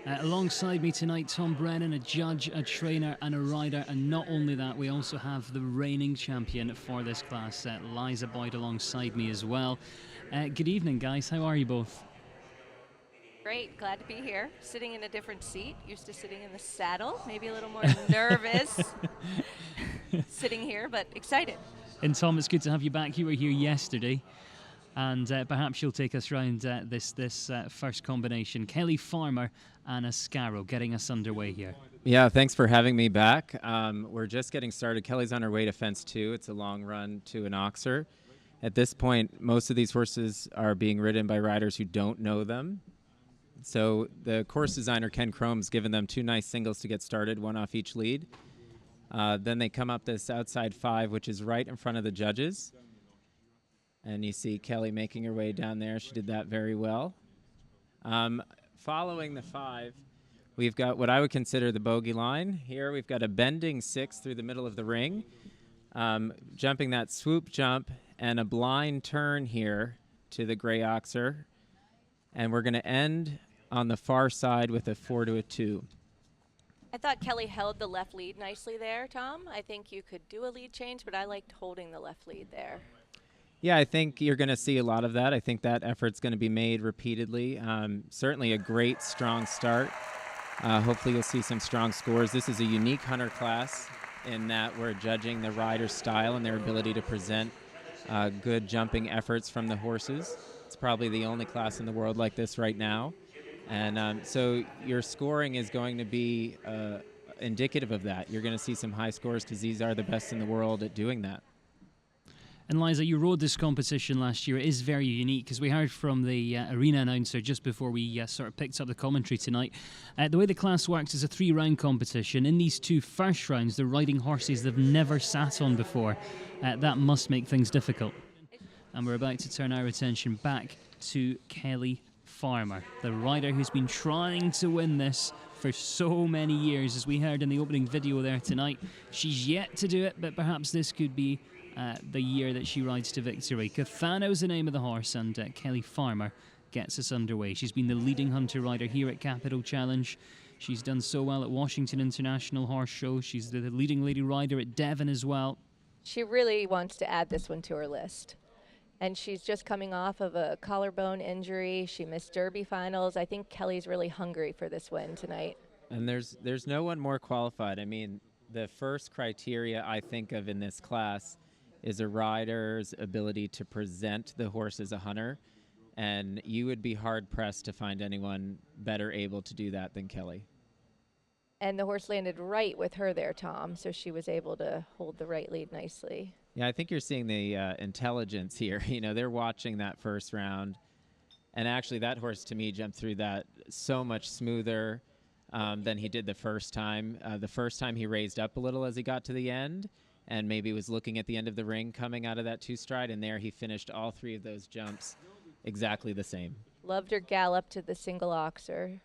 Alongside me tonight, Tom Brennan, a judge, a trainer and a rider. And not only that, we also have the reigning champion for this class, Liza Boyd, alongside me as well. Good evening, guys. How are you both? Great, glad to be here. Sitting in a different seat, used to sitting in the saddle, maybe a little more nervous sitting here, but excited. And Tom, it's good to have you back. You were here yesterday. And perhaps you'll take us round this first combination. Kelley Farmer and Ascaro getting us underway here. Yeah, thanks for having me back. We're just getting started. Kelley's on her way to fence 2. It's a long run to an oxer. At this point, most of these horses are being ridden by riders who don't know them. So the course designer, Ken Crome's given them 2 nice singles to get started, 1 off each lead. Then they come up this outside 5, which is right in front of the judges. And you see Kelley making her way down there. She did that very well. Following the 5, we've got what I would consider the bogey line. Here we've got a bending 6 through the middle of the ring, jumping that swoop jump and a blind turn here to the gray oxer. And we're going to end on the far side with a 4 to a 2. I thought Kelley held the left lead nicely there, Tom. I think you could do a lead change, but I liked holding the left lead there. Yeah, I think you're going to see a lot of that. I think that effort's going to be made repeatedly. Certainly a great, strong start. Hopefully you'll see some strong scores. This is a unique hunter class in that we're judging the rider's style and their ability to present good jumping efforts from the horses. It's probably the only class in the world like this right now. And so your scoring is going to be indicative of that. You're going to see some high scores because these are the best in the world at doing that. And Liza, you rode this competition last year. It is very unique because we heard from the arena announcer just before we sort of picked up the commentary tonight. The way the class works is a 3-round competition. In these 2 first rounds, they're riding horses they've never sat on before. That must make things difficult. And we're about to turn our attention back to Kelley Farmer, the rider who's been trying to win this for so many years. As we heard in the opening video there tonight, she's yet to do it, but perhaps this could be the year that she rides to victory. Cathano's the name of the horse, and Kelley Farmer gets us underway. She's been the leading hunter rider here at Capital Challenge. She's done so well at Washington International Horse Show. She's the leading lady rider at Devon as well. She really wants to add this one to her list. And she's just coming off of a collarbone injury. She missed Derby finals. I think Kelley's really hungry for this win tonight. And there's no one more qualified. I mean, the first criteria I think of in this class is a rider's ability to present the horse as a hunter. And you would be hard-pressed to find anyone better able to do that than Kelley. And the horse landed right with her there, Tom, so she was able to hold the right lead nicely. Yeah, I think you're seeing the intelligence here. You know, they're watching that first round. And actually, that horse, to me, jumped through that so much smoother than he did the first time. The first time he raised up a little as he got to the end and maybe was looking at the end of the ring coming out of that 2-stride, and there he finished all 3 of those jumps exactly the same. Loved her gallop to the single oxer.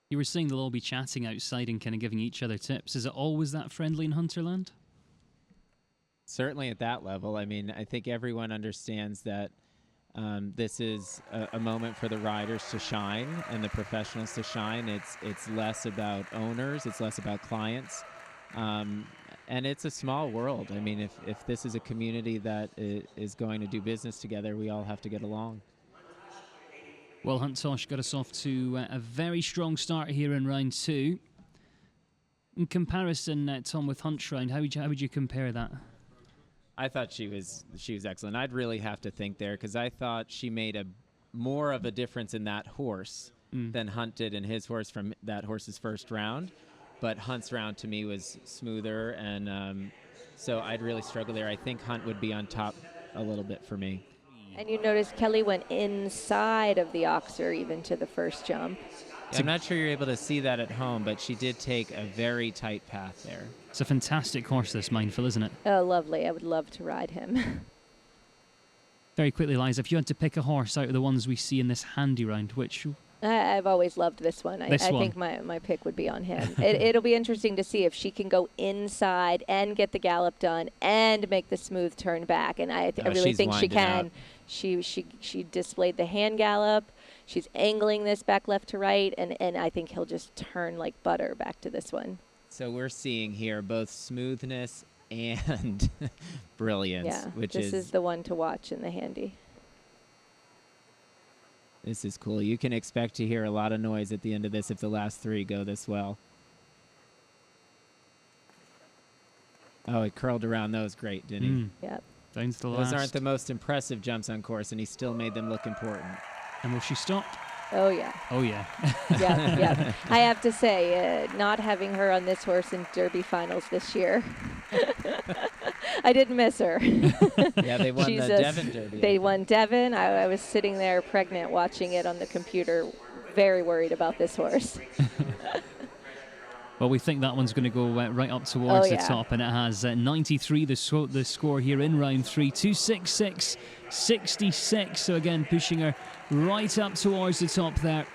You were saying they'll all be chatting outside and kind of giving each other tips. Is it always that friendly in Hunterland? Certainly at that level. I mean, I think everyone understands that this is a moment for the riders to shine and the professionals to shine. It's less about owners. It's less about clients. And it's a small world. I mean, if this is a community that is going to do business together, we all have to get along. Well, Hunt Tosh got us off to a very strong start here in round 2. In comparison, Tom, with Hunt's round, how would you compare that? I thought she was excellent. I'd really have to think there because I thought she made more of a difference in that horse than Hunt did in his horse from that horse's first round. But Hunt's round to me was smoother, and so I'd really struggle there. I think Hunt would be on top a little bit for me. And you notice Kelley went inside of the oxer even to the first jump. Yeah, I'm not sure you're able to see that at home, but she did take a very tight path there. It's a fantastic horse, this Mindful, isn't it? Oh, lovely. I would love to ride him. Very quickly, Liza, if you had to pick a horse out of the ones we see in this handy round, which I've always loved this one. I think my pick would be on him. It'll be interesting to see if she can go inside and get the gallop done and make the smooth turn back. And I really think she can. Up. She displayed the hand gallop. She's angling this back left to right, and I think he'll just turn like butter back to this one. So we're seeing here both smoothness and brilliance, Yeah, which this is the one to watch in the handy. This is cool. You can expect to hear a lot of noise at the end of this if the last 3 go this well. Oh, it curled around those great, didn't he? Yep. Down to the Those last. aren't the most impressive jumps on course, and he still made them look important. And will she stop? Oh, yeah. Oh, yeah. Yeah, yeah. I have to say, not having her on this horse in Derby finals this year, I didn't miss her. Yeah, they won She's the Devon Derby. They won Devon. I was sitting there pregnant watching it on the computer, very worried about this horse. Well, we think that one's going to go right up towards the yeah. top, and it has 93 the score here in round 3, 266.66. So again, pushing her right up towards the top there.